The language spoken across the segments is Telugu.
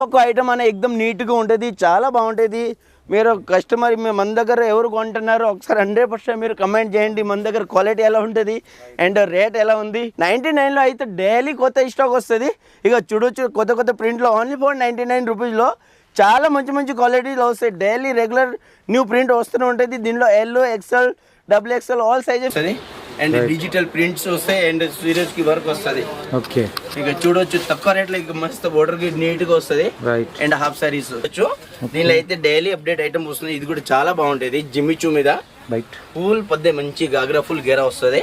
ఒక ఐటమ్ అనే ఎక్దమ్ నీట్గా ఉంటుంది, చాలా బాగుంటుంది. మీరు కస్టమర్ మన దగ్గర ఎవరు కొంటున్నారో ఒకసారి 100% మీరు కమెంట్ చేయండి. మన దగ్గర క్వాలిటీ ఎలా ఉంటుంది అండ్ రేట్ ఎలా ఉంది. 99లో అయితే డైలీ కొత్త స్టాక్ వస్తుంది. ఇక చూడొచ్చు కొత్త కొత్త ప్రింట్లో ఓన్లీ ఫర్ 99 రూపీస్లో చాలా మంచి మంచి క్వాలిటీలో వస్తాయి. డైలీ రెగ్యులర్ న్యూ ప్రింట్ వస్తూనే ఉంటుంది. దీనిలో L, XL, XXL all sizes వస్తుంది అండ్ డిజిటల్ ప్రింట్స్ వస్తాయి అండ్ సీరియస్ కి వర్క్ వస్తుంది. ఓకే, ఇక చూడొచ్చు తక్కువ రేట్లో ఇక మస్తు బోర్డర్ కి నీట్ గా వస్తుంది అండ్ హాఫ్ సారీస్ వచ్చు. దీనిలో అయితే డైలీ అప్డేట్ ఐటమ్ వస్తుంది. ఇది కూడా చాలా బాగుంటుంది. జిమ్మిచూ మీద ఫుల్ పద్దే మంచి గాగ్రా ఫుల్ గేరా వస్తుంది.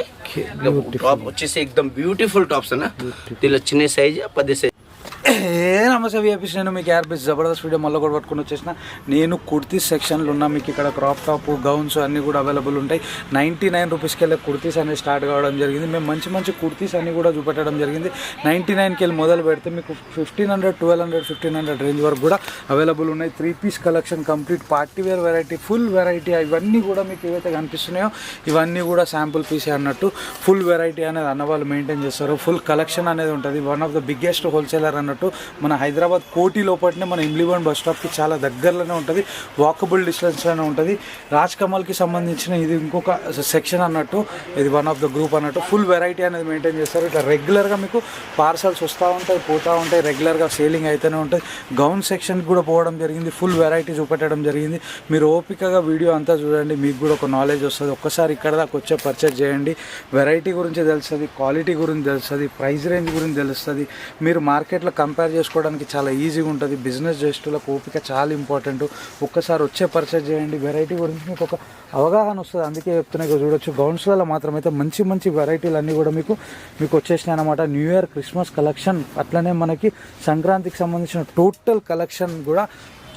టాప్ వచ్చేసి ఎక్దమ్ బ్యూటిఫుల్ టాప్స్ అన్న. దీనిలో చిన్న సైజ్, పద్దే సైజ్. నమస్తే విఐపీస్, నేను మీకు ఆర్పీస్ జబర్దస్త్ వీడియో మళ్ళీ కూడా పట్టుకుని వచ్చేసిన. నేను కుర్తీస్ సెక్షన్లో ఉన్నా. మీకు ఇక్కడ క్రాప్ టాప్, గౌన్స్ అన్నీ కూడా అవైలబుల్ ఉంటాయి. 99 రూపీస్కి వెళ్ళే కుర్తీస్ అనేవి స్టార్ట్ కావడం జరిగింది. మేము మంచి మంచి కుర్తీస్ అన్నీ కూడా చూపెట్టడం జరిగింది. 99కి వెళ్ళి మొదలు పెడితే మీకు 1500, 1200, 1500 రేంజ్ వరకు కూడా అవైలబుల్ ఉన్నాయి. 3 piece collection, complete party wear variety, full variety. ఇవన్నీ కూడా మీకు ఏవైతే కనిపిస్తున్నాయో ఇవన్నీ కూడా శాంపుల్ పీసే అన్నట్టు. ఫుల్ వెరైటీ అనేది అన్నవాళ్ళు మెయింటైన్ చేస్తారు. ఫుల్ కలెక్షన్ అనేది ఉంటుంది. One of the biggest wholesaler అన్నట్టు. మన హైదరాబాద్ కోటి లోపలనే మన ఇమ్లీవన్ బస్ స్టాప్కి చాలా దగ్గరలోనే ఉంటుంది. వాకబుల్ డిస్టెన్స్లోనే ఉంటుంది. రాజ్ కమల్కి సంబంధించిన ఇది ఇంకొక సెక్షన్ అన్నట్టు. ఇది వన్ ఆఫ్ ద గ్రూప్ అన్నట్టు. ఫుల్ వెరైటీ అనేది మెయింటైన్ చేస్తారు. ఇట్లా రెగ్యులర్గా మీకు పార్సల్స్ వస్తూ ఉంటాయి, పోతూ ఉంటాయి. రెగ్యులర్గా సేలింగ్ అయితేనే ఉంటుంది. గౌన్ సెక్షన్కి కూడా పోవడం జరిగింది. ఫుల్ వెరైటీ చూపెట్టడం జరిగింది. మీరు ఓపికగా వీడియో అంతా చూడండి, మీకు కూడా ఒక నాలెడ్జ్ వస్తుంది. ఒక్కసారి ఇక్కడ దాకా వచ్చే పర్చేజ్ చేయండి. వెరైటీ గురించి తెలుస్తుంది, క్వాలిటీ గురించి తెలుస్తుంది, ప్రైస్ రేంజ్ గురించి తెలుస్తుంది. మీరు మార్కెట్లో కంపేర్ చేసుకోవడానికి చాలా ఈజీగా ఉంటుంది. బిజినెస్ చేసేటోళ్ళకి ఓపిక చాలా ఇంపార్టెంట్. ఒక్కసారి వచ్చే పర్చేజ్ చేయండి. వెరైటీ గురించి మీకు ఒక అవగాహన వస్తుంది. అందుకే చెప్తున్నా. చూడొచ్చు గౌన్స్లలో మాత్రమైతే మంచి మంచి వెరైటీలు అన్నీ కూడా మీకు వచ్చేసినాయి అన్నమాట. న్యూ ఇయర్, క్రిస్మస్ కలెక్షన్, అట్లనే మనకి సంక్రాంతికి సంబంధించిన టోటల్ కలెక్షన్ కూడా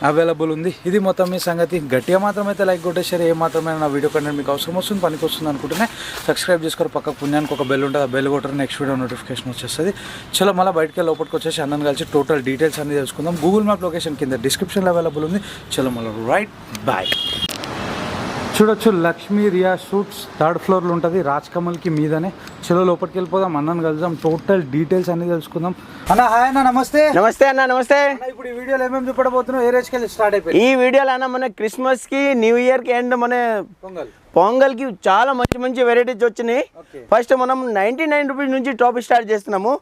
అవైలబుల్ ఉంది. ఇది మొత్తం మీ సంగతి. గట్టిగా మాత్రమైతే లైక్ కొట్టేసారు. ఏ మాత్రమే నా వీడియో కంటెంట్ మీకు అవసరం వస్తుంది, పనికి వస్తుంది అనుకుంటేనే సబ్స్క్రైబ్ చేసుకోరు. పక్కకు పుణ్యానికి ఒక బెల్ ఉంటుంది. ఆ బెల్ కొట్టరు, నెక్స్ట్ వీడియో నోటిఫికేషన్ వచ్చేస్తుంది. చలో మళ్ళీ బయటకి లోపలికి వచ్చేసి అన్నను కలిసి టోటల్ డీటెయిల్స్ అన్ని తెలుసుకుందాం. గూగుల్ మ్యాప్ లొకేషన్ కింద డిస్క్రిప్షన్లో అవైలబుల్ ఉంది. చలో మళ్ళీ రైట్ బాయ్. చూడొచ్చు లక్ష్మీ రియా షూట్స్ 3rd ఫ్లోర్లో ఉంటుంది. రాజ్ కమల్కి మీదనే. చలో లోపలికి వెళ్ళిపోదాం, అన్నను కలుద్దాం, టోటల్ డీటెయిల్స్ అన్ని తెలుసుకుందాం. అన్న హాయ్ అన్న. నమస్తే. నమస్తే అన్న. నమస్తే. ఇప్పుడు ఈ వీడియోలో ఏమేమి చూపడబోతున్నాం? ఏ రేంజ్కి వెళ్ళి స్టార్ట్ అయిపోయింది ఈ వీడియోలో అన్న మన క్రిస్మస్కి, న్యూ ఇయర్కి అండ్ మన పొంగల్కి చాలా మంచి మంచి వెరైటీస్ వచ్చినాయి. ఫస్ట్ మనం 99 రూపీస్ నుంచి టాప్ స్టార్ట్ చేస్తున్నాము.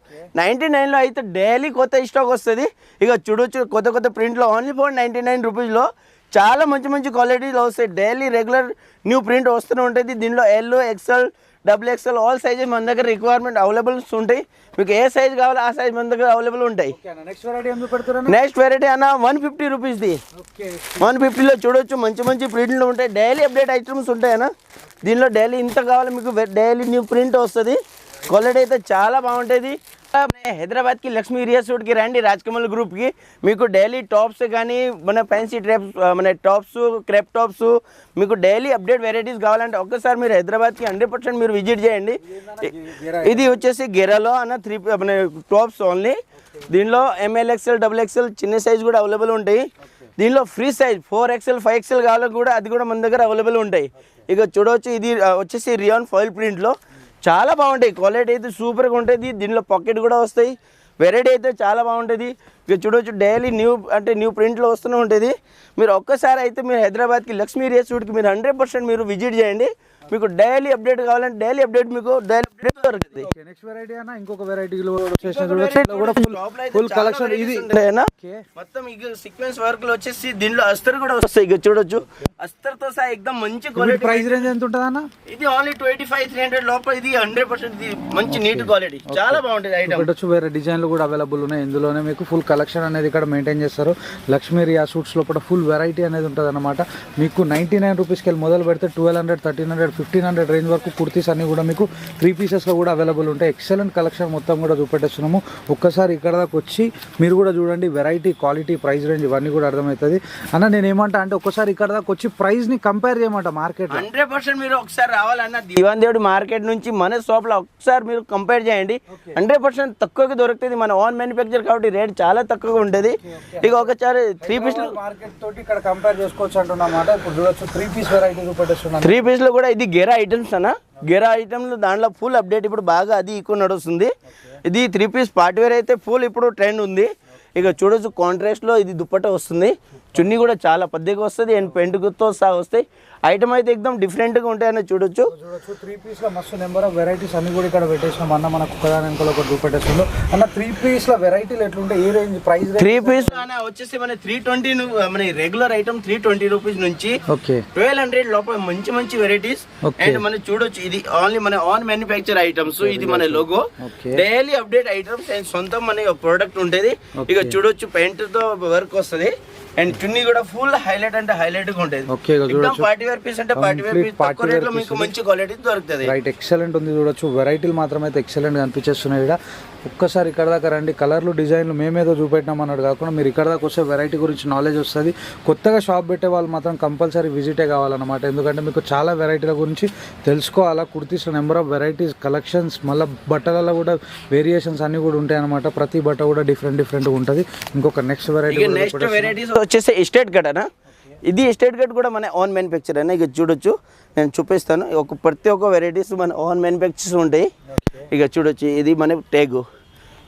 99లో అయితే డైలీ కొత్త స్టాక్ వస్తుంది. ఇక చూడొచ్చు కొత్త కొత్త ప్రింట్లో ఓన్లీ ఫర్ 99 రూపీస్లో చాలా మంచి మంచి క్వాలిటీలో వస్తాయి. డైలీ రెగ్యులర్ న్యూ ప్రింట్ వస్తూనే ఉంటుంది. దీనిలో L, XL, XXL all sizes మన దగ్గర రిక్వైర్మెంట్ అవైలబుల్స్ ఉంటాయి. మీకు ఏ సైజ్ కావాలో ఆ సైజ్ మన దగ్గర అవైలబుల్ ఉంటాయి. నెక్స్ట్ వెరైటీ అన్న 150 రూపీస్ది. 150లో చూడొచ్చు మంచి మంచి ప్రింట్లు ఉంటాయి. డైలీ అప్డేట్ ఐటమ్స్ ఉంటాయి అన్న. దీనిలో డైలీ ఇంత కావాలి మీకు, డైలీ న్యూ ప్రింట్ వస్తుంది. క్వాలిటీ అయితే చాలా బాగుంటుంది. హైదరాబాద్కి లక్ష్మీ రియా సూట్కి రండి, రాజ్ కమల్ గ్రూప్కి. మీకు డైలీ టాప్స్ కానీ మన ఫ్యాన్సీ ట్రాప్స్, మన టాప్స్, క్రేప్ టాప్స్, మీకు డైలీ అప్డేట్ వెరైటీస్ కావాలంటే ఒక్కసారి మీరు హైదరాబాద్కి 100% మీరు విజిట్ చేయండి. ఇది వచ్చేసి గెరాలో అన్న 3 మన టాప్స్ ఓన్లీ. దీనిలో ML, XL, XXL చిన్న సైజ్ కూడా అవైలబుల్ ఉంటాయి. దీనిలో ఫ్రీ సైజ్ 4XL, 5XL కావాలి కూడా, అది కూడా మన దగ్గర అవైలబుల్ ఉంటాయి. ఇక చూడవచ్చు ఇది వచ్చేసి రియాన్ ఫాయిల్ ప్రింట్లో చాలా బాగుంటాయి. క్వాలిటీ అయితే సూపర్గా ఉంటుంది. దీనిలో పాకెట్ కూడా వస్తాయి. వెరైటీ అయితే చాలా బాగుంటుంది. ఇక చూడవచ్చు డైలీ న్యూ ప్రింట్లో వస్తూనే ఉంటుంది. మీరు ఒక్కసారి అయితే మీరు హైదరాబాద్కి లక్ష్మీ రియా సూట్కి మీరు 100% మీరు విజిట్ చేయండి. మీకు డైలీ అప్డేట్ కావాలంటే డైలీ అప్డేట్ మీకు డైలీ అప్డేట్ దొరుకుతుంది. నెక్స్ట్ వెరైటీ అన్న ఇంకొక వెరైటీలో ఫుల్ కలెక్షన్. ఇది మొత్తం ఇక సీక్వెన్స్ వర్క్ లో వచ్చేసి దీనిలో అస్తర్ కూడా వస్తాయి. ఇక చూడొచ్చు అస్తర్ తో సహా ఎక్దమ్ మంచి క్వాలిటీ. ప్రైస్ రేంజ్ ఎంత ఉంటుంది అన్న? ఇది ఓన్లీ 2500-300 లోపల. ఇది 100% మంచి నీట్ క్వాలిటీ, చాలా బాగుంటుంది ఐటమ్. చూడొచ్చు వేరే డిజైన్లు కూడా అవైలబుల్ ఉన్నాయి. ఇందులోనే మీకు ఫుల్ కలెక్షన్ అనేది ఇక్కడ మెయింటైన్ చేస్తారు. లక్ష్మీ రియా సూట్స్ లోపల ఫుల్ వెరైటీ అనేది ఉంటుంది అనమాట. మీకు 99 రూపీస్కి వెళ్ళి మొదలు పెడితే 1200, 1300, 1500 రేంజ్ వరకు కుర్తీస్ అన్ని కూడా మీకు 3 పీసెస్లో కూడా అవైలబుల్ ఉంటాయి. ఎక్సలెంట్ కలెక్షన్ మొత్తం కూడా చూపెట్టేస్తున్నాము. ఒక్కసారి ఇక్కడ దాకా వచ్చి మీరు కూడా చూడండి. వెరైటీ, క్వాలిటీ, ప్రైస్ రేంజ్ ఇవన్నీ కూడా అర్థమవుతుంది. అన్న నేను ఏమంటా అంటే ఒక్కసారి ఇక్కడ దాకా వచ్చి ప్రైస్ ని కంపేర్ చేయమంట మార్కెట్. 100% మీరు ఒకసారి రావాలన్న దివాన్ దేవుడి మార్కెట్ నుంచి మన షాప్ లో ఒకసారి మీరు కంపేర్ చేయండి. 100% తక్కువగా దొరుకుతుంది. మన ఓన్ మ్యానుఫ్యాక్చర్ కాబట్టి రేట్ చాలా తక్కువగా ఉంటుంది. ఇక ఒకసారి 3 పీస్ మార్కెట్ తోటి ఇక్కడ కంపేర్ చేసుకోవచ్చు అంటున్నమాట. ఇప్పుడు చూడొచ్చు 3 పీస్ వెరైటీ చూపెట్టేస్తున్నాం. 3 పీస్ లో కూడా ఇది గెరా ఐటమ్స్ అన్న. గెరా ఐటమ్లో దాంట్లో ఫుల్ అప్డేట్ ఇప్పుడు బాగా అది ఎక్కువ నడుస్తుంది. ఇది 3 పీస్ పార్టీ వేర్ అయితే ఫుల్ ఇప్పుడు ట్రెండ్ ఉంది. ఇక చూడొచ్చు కాంట్రాస్ట్లో ఇది దుప్పట వస్తుంది, చున్నీ కూడా చాలా పెద్దగా వస్తుంది అండ్ పెంటుతో సహా వస్తాయి. ఐటమ్ అయితే ఎక్దమ్ డిఫరెంట్గా ఉంటాయని చూడొచ్చు. 3 పీస్లో మస్తు నెంబర్ ఆఫ్ వెరైటీస్ అన్ని కూడా ఇక్కడ పెట్టేసినాం అన్న. మనకు ఒకదాని వెనకాల ఒక చూపెట్టేస్తుందో అన్న. 3 పీస్లో వెరైటీలు ఎట్లుంటే ఏ రేంజ్ ప్రైస్? 3 పీస్ వచ్చేసి మన 320 మన రెగ్యులర్ ఐటమ్ 320 రూపీస్ నుంచి 1200 లోపల మంచి మంచి వెరైటీస్. అండ్ మనం చూడొచ్చు ఇది ఓన్లీ మన ఆన్ మ్యానుఫ్యాక్చర్ ఐటమ్స్, ఇది మన logo, daily update items and సొంతం మన ప్రోడక్ట్ ఉంటుంది. ఇక చూడొచ్చు పెయింట్ తో వర్క్ వస్తుంది అండ్ చున్నీ కూడా ఫుల్ హైలైట్ అంటే హైలైట్ గా ఉంటుంది. పార్టీ వేర్ పీస్ అంటే పార్టీ వేర్ పీస్ తక్కువ రేట్ లో మీకు మంచి క్వాలిటీ దొరుకుతుంది. రైట్, ఎక్సలెంట్ ఉంది చూడొచ్చు. వెరైటీలు మాత్రం అయితే ఎక్సలెంట్ కనిపించేస్తున్నాయి ఇక్కడ. ఒక్కసారి ఇక్కడ దాకా రండి. కలర్లు డిజైన్లు మేమేదో చూపెట్టినాం అన్నాడు కాకుండా మీరు ఇక్కడ దాకా వస్తే వెరైటీ గురించి నాలెడ్జ్ వస్తుంది. కొత్తగా షాప్ పెట్టే వాళ్ళు మాత్రం కంపల్సరీ విజిటే కావాలన్నమాట. ఎందుకంటే మీకు చాలా వెరైటీల గురించి తెలుసుకోవాలా. కుర్తీస్లో నెంబర్ ఆఫ్ వెరైటీస్ కలెక్షన్స్, మళ్ళీ బట్టలలో కూడా వేరియేషన్స్ అన్నీ కూడా ఉంటాయి అనమాట. ప్రతి బట్ట కూడా డిఫరెంట్ ఉంటుంది. ఇంకొక నెక్స్ట్ వెరైటీస్ వచ్చేసి ఎస్టేట్ కట్ అన్న. ఇది ఎస్టేట్ కట్ కూడా మన ఓన్ మ్యానుఫ్యాక్చర్ అయినా. ఇక చూడొచ్చు, నేను చూపిస్తాను. ప్రతి ఒక్క వెరైటీస్ మన ఓన్ మ్యానుఫ్యాక్చర్స్ ఉంటాయి. ఇక చూడొచ్చు, ఇది మన ట్యాగ్,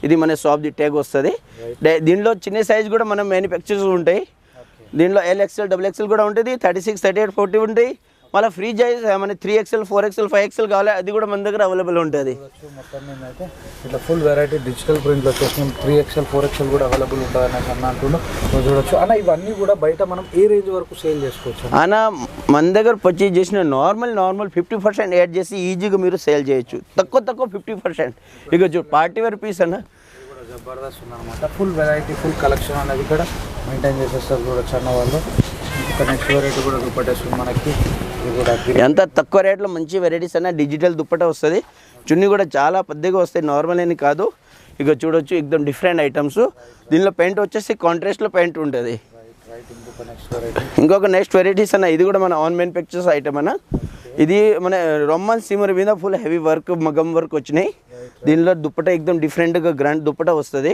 ఇది మన షాప్ది ట్యాగ్ వస్తుంది. దీనిలో చిన్న సైజ్ కూడా మన మ్యానుఫ్యాక్చర్స్ ఉంటాయి. దీనిలో LXL XXL కూడా ఉంటుంది, 36, 38, 40 ఉంటాయి. మళ్ళీ ఫ్రీ సైజ్ మన 3XL 4XL 5XL కావాలి, అది కూడా మన దగ్గర అవైలబుల్ ఉంటుంది. మొత్తం అయితే ఇట్లా ఫుల్ వెరైటీ డిజిటల్ ప్రింట్లో వచ్చేసి 3XL 4XL కూడా అవైలబుల్ ఉంటుంది అనేసి అన్న అంటున్నాం. చూడొచ్చు అన్న. ఇవన్నీ కూడా బయట మనం ఏ రేంజ్ వరకు సేల్ చేసుకోవచ్చు అన్న? మన దగ్గర పర్చేజ్ చేసిన నార్మల్ 50% యాడ్ చేసి ఈజీగా మీరు సేల్ చేయొచ్చు. తక్కువ 50%. ఇక పార్టీ వేర్ పీస్ అన్న జబర్దస్త్ ఉందన్నమాట. ఫుల్ వెరైటీ ఫుల్ కలెక్షన్ అనేది ఇక్కడ మెయింటైన్ చేసేస్తారు చూడొచ్చు అన్న వాళ్ళు. ఇంకా నెక్స్ట్ వెరైటీ కూడా దుప్పటేస్తుంది మనకి. ఎంత తక్కువ రేట్లో మంచి వెరైటీస్ అన్న. డిజిటల్ దుప్పట వస్తుంది, చున్నీ కూడా చాలా పెద్దగా వస్తాయి, నార్మల్ అని కాదు. ఇక చూడొచ్చు ఎక్దమ్ డిఫరెంట్ ఐటమ్స్. దీనిలో పెయింట్ వచ్చేసి కాంట్రాస్ట్లో పెయింట్ ఉంటుంది. ఇంకొక నెక్స్ట్ వెరైటీస్ అన్న. ఇది కూడా మన ఆన్ మ్యానుఫ్యాక్చర్స్ ఐటమ్ అన్న. ఇది మన రొమ్మన్ సిమర్ మీద ఫుల్ హెవీ వర్క్, మగం వర్క్ వచ్చినాయి. దీనిలో దుప్పట ఎక్దమ్ డిఫరెంట్గా గ్రాండ్ దుప్పట వస్తుంది.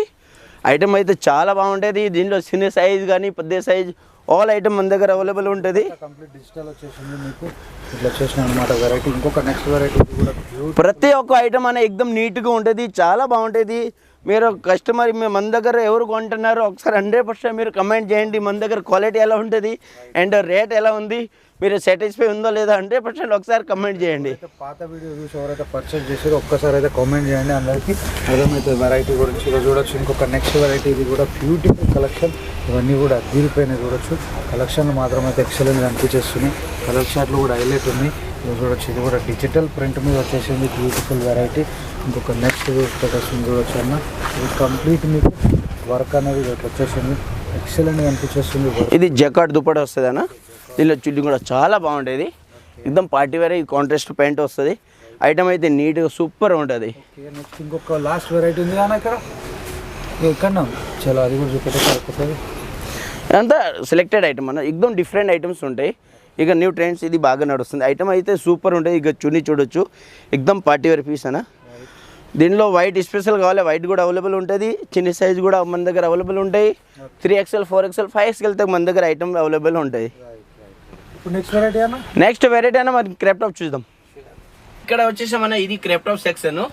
ఐటమ్ అయితే చాలా బాగుంటుంది. దీనిలో చిన్న సైజ్ కానీ పెద్ద సైజ్ ఆల్ ఐటమ్ మన దగ్గర అవైలబుల్ ఉంటుంది. కంప్లీట్ డిజిటల్ వచ్చేసింది మీకు. ఇట్లా వచ్చేసిన అనమాట వెరైటీ. ఇంకొక నెక్స్ట్ వెరైటీ కూడా ప్రతి ఒక్క ఐటమ్ అనే ఎక్దమ్ నీట్గా ఉంటుంది, చాలా బాగుంటుంది. మీరు కస్టమర్ మన దగ్గర ఎవరు కొంటున్నారో ఒకసారి 100% మీరు కమెంట్ చేయండి. మన దగ్గర క్వాలిటీ ఎలా ఉంటుంది అండ్ రేట్ ఎలా ఉంది, మీరు సాటిస్ఫై ఉందో లేదా 100% ఒకసారి కమెంట్ చేయండి. పాత వీడియో చూసి ఎవరైతే పర్చేస్ చేసారో ఒక్కసారి అయితే కామెంట్ చేయండి, అందరికీ అర్థమవుతుంది వెరైటీ గురించి. ఇలా చూడొచ్చు ఇంకొక నెక్స్ట్ వెరైటీ. ఇది కూడా బ్యూటిఫుల్ కలెక్షన్. ఇవన్నీ కూడా అదిరిపోయినాయి చూడొచ్చు. కలెక్షన్లు మాత్రం అయితే ఎక్సలెంట్గా అనిపించేస్తున్నాయి. కలర్ షార్ట్లు కూడా హైలైట్ ఉన్నాయి. ఇది చూడొచ్చు, ఇది కూడా డిజిటల్ ప్రింట్ మీద వచ్చేసింది. Beautiful variety. ఇంకొక నెక్స్ట్ వస్తుంది చూడొచ్చు అన్న. ఇది కంప్లీట్ మీకు వర్క్ అనేది ఇట్లా వచ్చేసింది, ఎక్సలెంట్గా అనిపించేస్తుంది. ఇది జకాట్ దుప్పట వస్తుంది అన్న. దీనిలో చుట్టూ కూడా చాలా బాగుంటుంది, ఎక్దమ్ పార్టీ వేర్. ఈ కాంట్రాస్ట్ పెయింట్ వస్తుంది. ఐటమ్ అయితే నీట్గా సూపర్ ఉంటుంది. నెక్స్ట్ ఇంకొక లాస్ట్ వెరైటీ ఉంది అన్న ఇక్కడ. ఎక్కడ చాలా అది కూడా చూపెట్టే అంతా సెలెక్టెడ్ ఐటమ్ అన్న. ఎక్దమ్ డిఫరెంట్ ఐటమ్స్ ఉంటాయి. ఇక న్యూ ట్రెండ్స్ ఇది బాగా నడుస్తుంది. ఐటమ్ అయితే సూపర్ ఉంటుంది. ఇక చున్నీ చూడొచ్చు, ఎక్దమ్ పార్టీ వేర్ పీస్ అన్న. దీనిలో వైట్ స్పెషల్ కావాలి, వైట్ కూడా అవైలబుల్ ఉంటుంది. చిన్న సైజ్ కూడా మన దగ్గర అవైలబుల్ ఉంటాయి. 3XL 4XL 5XL వెళ్తే మన దగ్గర ఐటమ్ అవైలబుల్ ఉంటాయి. నెక్స్ట్ వెరైటీ అన్న మరి క్రేప్ టాప్ చూద్దాం. ఇక్కడ వచ్చేసి మన ఇది క్రేప్ టాప్ సెక్షన్.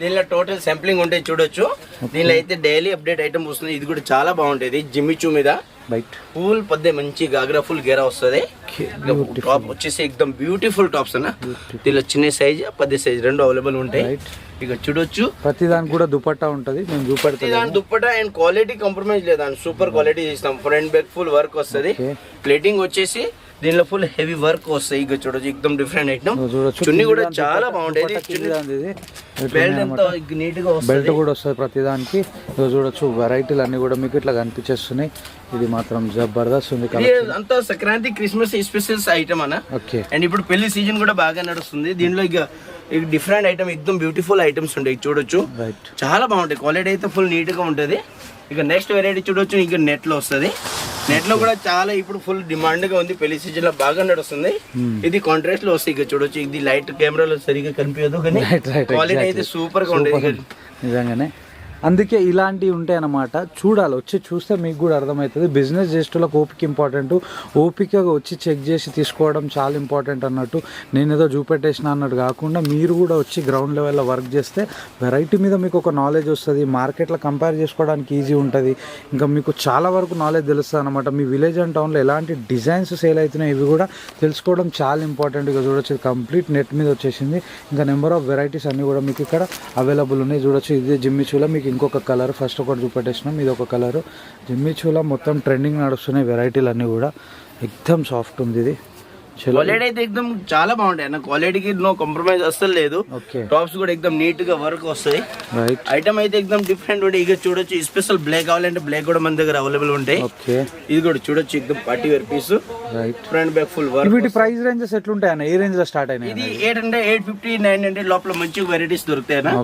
దీనిలో టోటల్ శాంప్లింగ్ ఉంటాయి చూడొచ్చు. దీనిలో అయితే డైలీ అప్డేట్ ఐటమ్ వస్తుంది. ఇది కూడా చాలా బాగుంటుంది. జిమ్మిచూ మీద ఫుల్ పద్దే మంచి గాగ్రా ఫుల్ గేరా వస్తుంది. టాప్ వచ్చేసి ఎక్దమ్ బ్యూటిఫుల్ టాప్స్ అన్న. దీనిలో చిన్న సైజ్ పెద్ద సైజ్ రెండు అవైలబుల్ ఉంటాయి. ఇక చూడొచ్చు ప్రతి దానికి కూడా దుపట్టా ఉంటుంది. మేము చూపెడతాం దుపట్టా అండ్ క్వాలిటీ కాంప్రమైజ్ లేదా, సూపర్ క్వాలిటీ ఇస్తాం. ఫ్రంట్ బ్యాక్ ఫుల్ వర్క్ వస్తుంది. ప్లేటింగ్ వచ్చేసి దీనిలో ఫుల్ హెవీ వర్క్ వస్తాయి. ఇక చూడొచ్చు ఎక్దమ్ డిఫరెంట్ ఐటమ్. చున్నీ కూడా చాలా బాగుంటుంది. బెల్ట్ కూడా వస్తుంది ప్రతి దానికి. చూడొచ్చు వెరైటీలు అన్ని కూడా మీకు ఇట్లా కనిపించేస్తున్నాయి. ఇది మాత్రం జబర్దస్త్ ఉంది. అంతా సంక్రాంతి క్రిస్మస్ స్పెషల్స్ ఐటమ్ అన్న. అండ్ ఇప్పుడు పెళ్లి సీజన్ కూడా బాగా నడుస్తుంది. దీనిలో ఇక డిఫరెంట్ ఐటమ్ ఎక్దమ్ బ్యూటిఫుల్ ఐటమ్స్ ఉంటాయి చూడొచ్చు. చాలా బాగుంటాయి. క్వాలిటీ అయితే ఫుల్ నీట్ గా ఉంటుంది. ఇక నెక్స్ట్ వెరైటీ చూడొచ్చు. ఇక నెట్ లో వస్తుంది. నెట్ లో కూడా చాలా ఇప్పుడు ఫుల్ డిమాండ్ గా ఉంది. పెళ్లి సీజన్ లో బాగా నడుస్తుంది. ఇది కాంట్రాస్ట్ లో వస్తుంది. ఇక చూడొచ్చు, ఇది లైట్ కెమెరాలో సరిగా కనిపించదు కానీ క్వాలిటీ అయితే సూపర్ గా ఉంటుంది. నిజంగానే అందుకే ఇలాంటివి ఉంటాయి అన్నమాట. చూడాలి, వచ్చి చూస్తే మీకు కూడా అర్థమవుతుంది. బిజినెస్ చేసేటోళ్ళకి ఓపిక ఇంపార్టెంట్, ఓపికగా వచ్చి చెక్ చేసి తీసుకోవడం చాలా ఇంపార్టెంట్ అన్నట్టు. నేను ఏదో చూపెట్టేసిన అన్నట్టు కాకుండా మీరు కూడా వచ్చి గ్రౌండ్ లెవెల్లో వర్క్ చేస్తే వెరైటీ మీద మీకు ఒక నాలెడ్జ్ వస్తుంది, మార్కెట్లో కంపేర్ చేసుకోవడానికి ఈజీ ఉంటుంది, ఇంకా మీకు చాలా వరకు నాలెడ్జ్ తెలుస్తుంది అనమాట. మీ విలేజ్ అండ్ టౌన్లో ఎలాంటి డిజైన్స్ సేల్ అవుతున్నాయి ఇవి కూడా తెలుసుకోవడం చాలా ఇంపార్టెంట్. ఇక చూడొచ్చు కంప్లీట్ నెట్ మీద వచ్చేసింది. ఇంకా నెంబర్ ఆఫ్ వెరైటీస్ అన్నీ కూడా మీకు ఇక్కడ అవైలబుల్ ఉన్నాయి. చూడొచ్చు ఇదే జిమ్మి చూలా, మీకు ఇంకొక కలర్ ఫస్ట్ ఒకటి చూపెట్టేసినాం, ఇది ఒక కలర్. జిమ్మి చూలా మొత్తం ట్రెండింగ్ నడుస్తున్నాయి వెరైటీలు అన్నీ కూడా. ఎక్దమ్ సాఫ్ట్ ఉంది ఇది. క్వాలిటీ అయితే ఎక్దమ్ చాలా బాగుంటాయి అన్న, క్వాలిటీకి నో కాంప్రమైజ్ అస్సలు లేదు. టాప్స్ కూడా ఎక్దమ్ నీట్ గా వర్క్ వస్తాయి. ఐటమ్ అయితే ఎక్దమ్ డిఫరెంట్ ఉంటాయి. ఇక చూడొచ్చు స్పెషల్ బ్లాక్ కావాలంటే బ్లాక్ కూడా మన దగ్గర అవైలబుల్ ఉంటాయి. ఇది కూడా చూడొచ్చు ఎక్దమ్ party wear piece, front back full work. వీటి ప్రైస్ రేంజెస్ ఎట్లుంటాయి అన్న? ఏ రేంజ్ లో స్టార్ట్ అయినాయి? ఇది 800, 850, 900 లోపల మంచి వెరైటీస్ దొరుకుతాయి అన్న.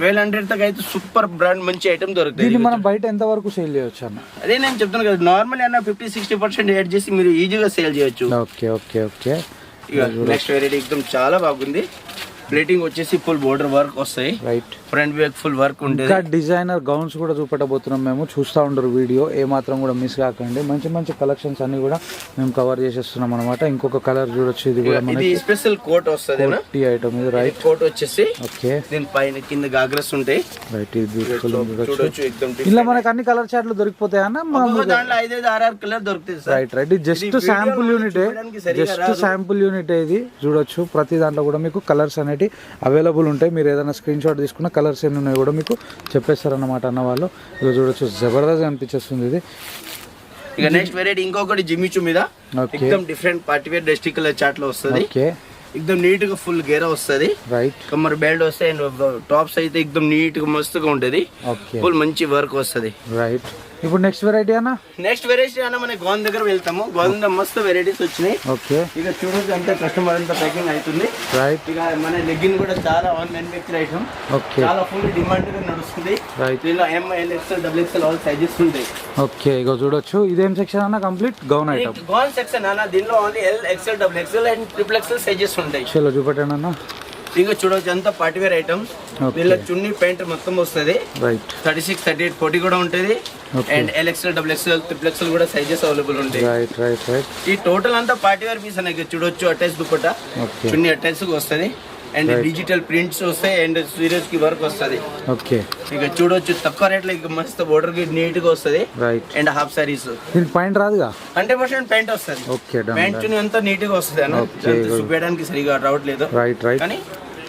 1200 దాకా అయితే సూపర్ బ్రాండ్ మంచి ఐటమ్ దొరుకుతాయి. మనం బయట ఎంత వరకు సేల్ చేయొచ్చు అన్న? అదే నేను చెప్తాను కదా, నార్మల్ అన్న 50-60% యాడ్ చేసి మీరు ఈజీగా సేల్ చేయొచ్చు. Okay okay okay. Next variety ఎక్దమ్ చాలా బాగుంది. ప్లేటింగ్ వచ్చేసి ఫుల్ బోర్డర్ వర్క్ వస్తాయి. Right. Front back full work ఉంటుంది. ఇంకా డిజైనర్ గౌన్స్ కూడా చూపెట్టబోతున్నాం మేము. చూస్తూ ఉండరు వీడియో, ఏ మాత్రం కూడా మిస్ కాకండి. మంచి మంచి కలెక్షన్స్ అన్ని కూడా మేము కవర్ చేసేస్తున్నాం అనమాట. ఇంకొక కలర్ చూడొచ్చు, ఇది కూడా మనకి స్పెషల్ కోట్ వస్తుంది ఐటమ్. ఇది రైట్. కోట్ వచ్చేసి ఓకే, దీని పైన కింద గాగ్రస్ ఉంటాయి. రైట్. ఇది చూడొచ్చు. ఇలా మనకి అన్ని కలర్ చార్ట్లు దొరికిపోతాయి అన్న? దాంట్లో 5-6 కలర్ దొరుకుతాయి. Right right. ఇది just sample unit, just sample unit. ఇది చూడొచ్చు ప్రతి దాంట్లో కూడా మీకు కలర్స్ అనేవి అవైలబుల్ ఉంటాయి. మీరు ఏదైనా స్క్రీన్ షాట్ తీసుకున్న కలర్స్ ఎన్ని ఉన్నాయో కూడా మీకు చెప్పేస్తారన్నమాట అన్న వాళ్ళు. ఇక చూడొచ్చు జబర్దస్త్ అనిపించేస్తుంది ఇది. ఇక నెక్స్ట్ వెరైటీ ఇంకొకటి జిమ్మిచూ మీద ఎక్దమ్ different party wear dusty colour chart లో వస్తుంది. ఎక్దమ్ నీట్ గా ఫుల్ గేరా వస్తుంది. రైట్. కమ్మర్ బెల్ట్ వస్తాయి అండ్ టాప్స్ అయితే ఎక్దమ్ నీట్ గా మస్తుగా ఉంటది. ఫుల్ మంచి వర్క్ వస్తుంది. రైట్. ఇప్పుడు నెక్స్ట్ వెరైటీ అన్న? నెక్స్ట్ వెరైటీ అన్న మన గోన్ దగ్గర వెళ్తాము. గోన్ మస్తు వెరైటీస్ వచ్చినాయి. ఓకే. ఇక చూడొచ్చు అంతా కస్టమర్ అంతా ప్యాకింగ్ అవుతుంది. రైట్. ఇక మన లెగ్గిన్ కూడా చాలా మ్యానుఫ్యాక్చర్ ఐటమ్. ఓకే. చాలా ఫుల్ డిమాండ్ గా నడుస్తుంది. రైట్. దీనిలో ML, XL, XXL all sizes ఉంటాయి. ఓకే. ఇక చూడొచ్చు ఇదేం సెక్షన్ అన్న? Complete gown item. Gown section అన్న. దీనిలో only L, XL, XXL and XXL sizes ఉంటాయి. చలో చూపెట్టండి అన్న. ఇక చూడొచ్చు అంతా పార్టీ వేర్ ఐటమ్స్. దీనిలో చున్నీ ప్యాంట్ మొత్తం వస్తుంది. రైట్. 36, 38, 40 కూడా ఉంటుంది. అండ్ LXL, XXL, XXL కూడా సైజెస్ అవైలబుల్ ఉంటాయి. Right right right. ఈ టోటల్ అంతా పార్టీ వేర్ పీస్ అన్న. చూడొచ్చు అటాచ్ దుపట్టా, చున్నీ అటాచ్ వస్తుంది అండ్ డిజిటల్ ప్రింట్స్ వస్తాయి అండ్ సీరియస్ కి వర్క్ వస్తుంది. ఓకే. ఇక చూడొచ్చు తక్కువ రేట్ లో ఇక మస్తు బోర్డర్ కి నీట్ గా వస్తుంది. రైట్. And half saris. దీనికి పాయింట్ రాదుగా? 100% ప్యాంట్ వస్తుంది. ఓకే. ప్యాంట్ చున్నీ అంతా నీట్ గా వస్తుంది అన్న. చూపించడానికి సరిగా రావట్లేదు. Right right. కానీ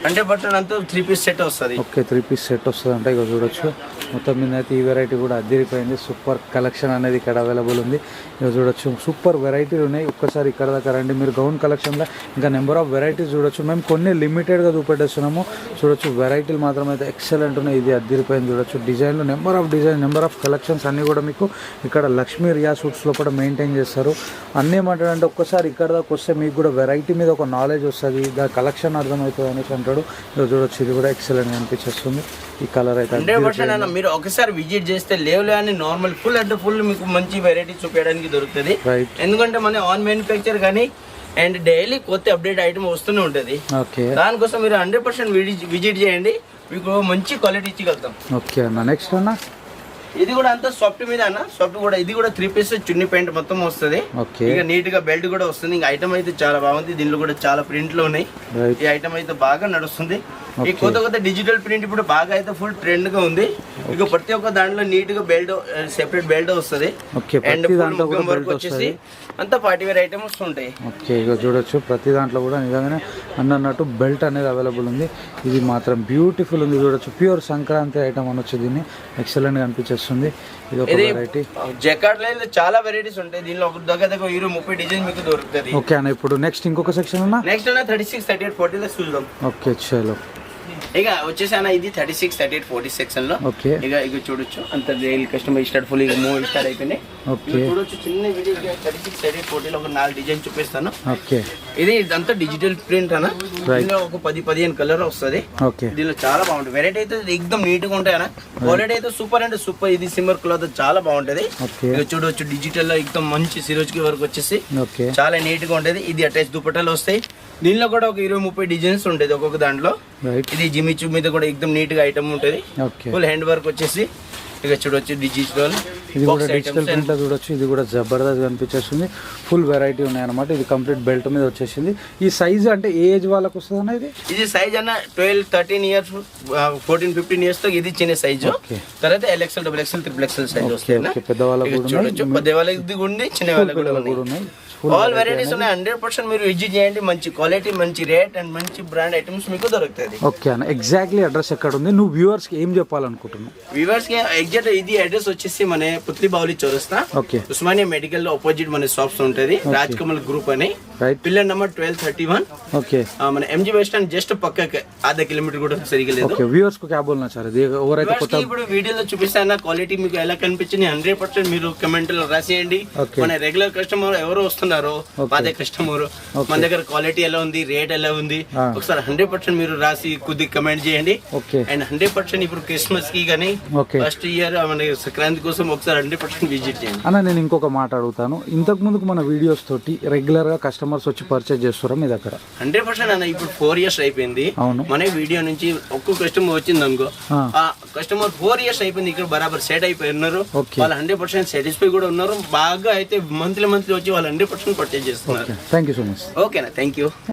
100% అంతా 3 పీస్ సెట్ వస్తుంది. ఓకే. 3 పీస్ సెట్ వస్తుంది అంటే ఇక చూడొచ్చు మొత్తం మీద అయితే ఈ వెరైటీ కూడా అద్దరిపోయింది. సూపర్ కలెక్షన్ అనేది ఇక్కడ అవైలబుల్ ఉంది. ఇక చూడొచ్చు సూపర్ వెరైటీలు ఉన్నాయి. ఒక్కసారి ఇక్కడ దాకా రండి మీరు. గౌన్ కలెక్షన్లో ఇంకా నెంబర్ ఆఫ్ వెరైటీస్ చూడొచ్చు. మేము కొన్ని లిమిటెడ్గా చూపెట్టేస్తున్నాము. చూడొచ్చు వెరైటీలు మాత్రం అయితే ఎక్సలెంట్ ఉన్నాయి. ఇది అద్దరిపోయింది. చూడొచ్చు డిజైన్లు number of design, number of collections అన్నీ కూడా మీకు ఇక్కడ లక్ష్మీ రియా సూట్స్లో కూడా మెయింటైన్ చేస్తారు. అన్నీ ఏమంటాడంటే ఒక్కసారి ఇక్కడ దాకా వస్తే మీకు కూడా వెరైటీ మీద ఒక నాలెడ్జ్ వస్తుంది, దాని కలెక్షన్ అర్థమవుతుంది అనేసి అంటాడు. చూడొచ్చు ఇది కూడా ఎక్సలెంట్ అనిపించేస్తుంది. ఈ కలర్ అయితే 100% మీరు ఒకసారి విజిట్ చేస్తే లేవులే అని నార్మల్ ఫుల్ అంటే ఫుల్ మీకు మంచి వెరైటీ చూపించడానికి దొరుకుతుంది. ఎందుకంటే మన ఆన్ మ్యానుఫ్యాక్చర్ కానీ అండ్ డైలీ కొత్త అప్డేట్ ఐటమ్ వస్తూనే ఉంటుంది. దానికోసం మీరు 100% విజిట్ చేయండి, మీకు మంచి క్వాలిటీ ఇచ్చగలుగుతాం. ఓకే అన్న. నెక్స్ట్ అన్న ఇది కూడా అంతా సాఫ్ట్ మీద అన్న. సాఫ్ట్ కూడా ఇది కూడా 3 పీస్ చున్నీ ప్యాంట్ మొత్తం వస్తుంది. ఇక నీట్ గా బెల్ట్ కూడా వస్తుంది. ఇంకా ఐటమ్ అయితే చాలా బాగుంది. దీనిలో కూడా చాలా ప్రింట్లు ఉన్నాయి. ఈ ఐటమ్ అయితే బాగా నడుస్తుంది. ఈ కొత్త కొత్త డిజిటల్ ప్రింట్ ఇప్పుడు బాగా అయితే ఫుల్ ట్రెండ్ గా ఉంది. ఇక ప్రతి ఒక్క దాంట్లో నీట్ గా బెల్ట్, సెపరేట్ బెల్ట్ వస్తుంది. అండ్ వర్క్ వచ్చేసి అంతా పార్టీ వేర్ ఐటమ్స్ ఉంటాయి. ఓకే. ఇక చూడొచ్చు ప్రతి దాంట్లో కూడా నిజంగానే అన్నట్టు బెల్ట్ అనేది అవైలబుల్ ఉంది. ఇది మాత్రం బ్యూటిఫుల్ ఉంది. చూడొచ్చు ప్యూర్ సంక్రాంతి ఐటమ్ అనొచ్చు. దీన్ని ఎక్సలెంట్ గా అనిపించేస్తుంది. ఇది ఒక వెరైటీ. జకార్డ్ లైన్ లో చాలా వెరైటీస్ ఉంటాయి. దీనిలో ఒక దగ్గర 20-30 డిజైన్ మీకు దొరుకుతుంది. ఓకే అన్న. ఇప్పుడు నెక్స్ట్ ఇంకొక సెక్షన్ అన్న? నెక్స్ట్ అన్న 36, 38, 40 లో చూద్దాం. ఓకే చలో. ఇక వచ్చేసి అన్న ఇది 36, 38, 40 సెక్షన్ లో. ఇక చూడొచ్చు అంత daily customer start full move start అయిపోయినాయి. చూడొచ్చు చిన్న వీడియో 36, 38, 40 లో ఒక 4 డిజైన్ చూపిస్తాను. ఇది ఇదంతా డిజిటల్ ప్రింట్ అన్న. దీనిలో ఒక 10-15 కలర్ వస్తుంది. దీనిలో చాలా బాగుంటుంది. వెరైటీ అయితే ఎక్దమ్ నీట్ గా ఉంటాయి అన్న. క్వాలిటీ అయితే సూపర్ అంటే సూపర్. ఇది సిమ్మర్ క్లాత్ చాలా బాగుంటది. ఇక చూడొచ్చు డిజిటల్ లో ఎక్దమ్ మంచి సిరోజ్ కి వర్క్ వచ్చేసి చాలా నీట్ గా ఉంటది. ఇది అటాచ్ దుపట్టాలు వస్తాయి. దీనిలో కూడా ఒక 20-30 డిజైన్స్ ఉంటుంది ఒక్కొక్క దాంట్లో. రైట్. ఇది జిమిచూ మీద కూడా ఎక్దమ్ నీట్ గా ఐటమ్ ఉంటుంది. ఓకే. ఫుల్ హ్యాండ్ వర్క్ వచ్చేసి ఇక చూడొచ్చు డిజిటల్ ఇది కూడా డిజిటల్ ప్రింట్ లో చూడొచ్చు. ఇది కూడా జబర్దస్త్ కనిపించేస్తుంది. ఫుల్ వెరైటీ ఉన్నాయి అనమాట. ఇది కంప్లీట్ బెల్ట్ మీద వచ్చేసింది. ఈ సైజ్ అంటే ఏ ఏజ్ వాళ్ళకి వస్తుంది అన్న ఇది? ఇది సైజ్ అన్న 12-13 ఇయర్స్ 14-15 ఇయర్స్ తో ఇది చిన్న సైజు. తర్వాత LXL, XXL, XXL సైజ్ వస్తుంది. పెద్దవాళ్ళకి చూడొచ్చు, పెద్దవాళ్ళకి ఉంది, చిన్న వాళ్ళకి కూడా ఉన్నాయి. ఆల్ వెరైటీస్ ఉన్నాయి. 100% మీరు విజిట్ చేయండి. మంచి క్వాలిటీ, మంచి రేట్ అండ్ మంచి బ్రాండ్ ఐటమ్స్ మీకు దొరుకుతుంది. ఓకే అన్న, ఎగ్జాక్ట్లీ అడ్రస్ ఎక్కడ ఉంది? నువ్వు వ్యూవర్స్ కి ఏం చెప్పాలనుకుంటున్నావు? వ్యూవర్స్ కి ఎగ్జాక్ట్ ఇది అడ్రస్ వచ్చేసి మన పుత్లి బావులి చౌరస్తా, ఓకే, ఉస్మానియా మెడికల్ లో ఆపోజిట్ మన షాప్స్ ఉంటది. రాజ్ కమల్ గ్రూప్ అని, రైట్, పిల్లర్ నెంబర్ 1231. ఓకే, మన MG బస్ స్టాండ్ జస్ట్ పక్కకి ½ కిలోమీటర్ కూడా సరిగా లేదు. ఓకే. వ్యూవర్స్ కు క్యా బోల్నా చాह रहे हो? ఎవరైతే కొత్త ఇప్పుడు వీడియోలో చూపిస్తాను క్వాలిటీ మీకు ఎలా కనిపించింది 100% మీరు కమెంట్ లో రాసేయండి. మన రెగ్యులర్ కస్టమర్ ఎవరు వస్తున్నారో అదే కస్టమర్ మన దగ్గర క్వాలిటీ ఎలా ఉంది, రేట్ ఎలా ఉంది, ఒకసారి 100% మీరు రాసి కొద్దిగా కమెంట్ చేయండి. అండ్ 100% ఇప్పుడు క్రిస్మస్ కి గానీ ఫస్ట్ ఇయర్ మన సంక్రాంతి కోసం ఒకసారి 100% విజిట్ చేయండి. అన్న నేను ఇంకొక మాట అడుగుతాను. ఇంతకు ముందుకు మన వీడియోస్ తోటి రెగ్యులర్ గా కస్టమర్స్ వచ్చి పర్చేజ్ చేస్తారా మీ దగ్గర? 100% అన్న. ఇప్పుడు 4 ఇయర్స్ అయిపోయింది మన వీడియో నుంచి. ఒక్క కస్టమర్ వచ్చింది అనుకో, ఆ కస్టమర్ 4 ఇయర్స్ అయిపోయింది ఇక్కడ బరాబర్ సెట్ అయిపోయి ఉన్నారు. వాళ్ళు 100% సాటిస్ఫై కూడా ఉన్నారు. బాగా అయితే మంత్లీ వచ్చి వాళ్ళు 100% పర్చేజ్ చేస్తున్నారు. Thank you so much. ఓకేనా, థ్యాంక్ యూ.